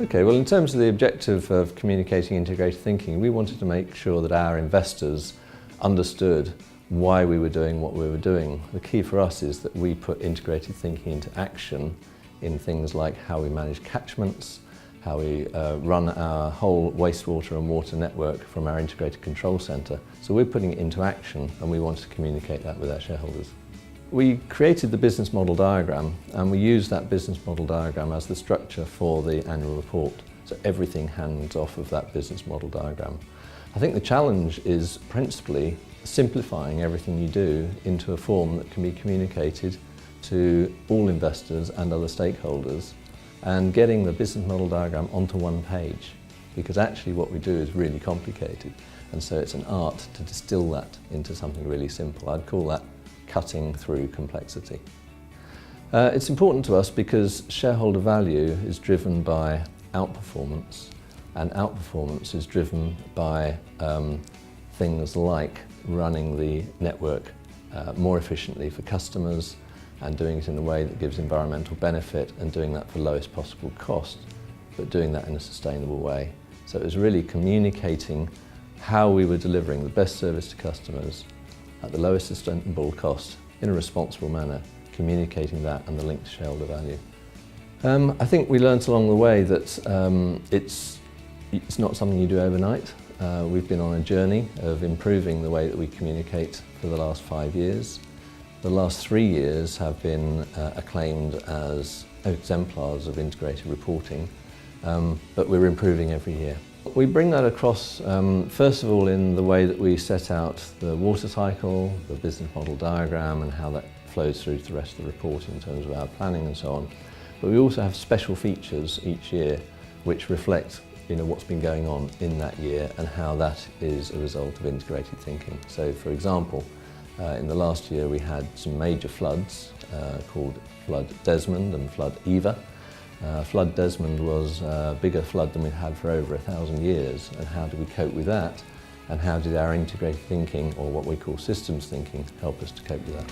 Okay, well in terms of the objective of communicating integrated thinking, we wanted to make sure that our investors understood why we were doing what we were doing. The key for us is that we put integrated thinking into action in things like how we manage catchments, how we run our whole wastewater and water network from our integrated control centre. So we're putting it into action and we want to communicate that with our shareholders. We created the business model diagram and we used that business model diagram as the structure for the annual report. So everything hangs off of that business model diagram. I think the challenge is principally simplifying everything you do into a form that can be communicated to all investors and other stakeholders, and getting the business model diagram onto one page, because actually what we do is really complicated, and so it's an art to distill that into something really simple. I'd call that cutting through complexity. It's important to us because shareholder value is driven by outperformance, and outperformance is driven by things like running the network more efficiently for customers and doing it in a way that gives environmental benefit and doing that for lowest possible cost, but doing that in a sustainable way. So it was really communicating how we were delivering the best service to customers at the lowest sustainable cost in a responsible manner, communicating that and the link to shareholder value. I think we learnt along the way that it's not something you do overnight. We've been on a journey of improving the way that we communicate for the last 5 years. The last 3 years have been acclaimed as exemplars of integrated reporting, but we're improving every year. We bring that across, first of all, in the way that we set out the water cycle, the business model diagram, and how that flows through to the rest of the report in terms of our planning and so on. But we also have special features each year which reflect what's been going on in that year and how that is a result of integrated thinking. So, for example, in the last year we had some major floods called Flood Desmond and Flood Eva. Flood Desmond was a bigger flood than we'd had for over 1,000 years, and how did we cope with that, and how did our integrated thinking, or what we call systems thinking, help us to cope with that?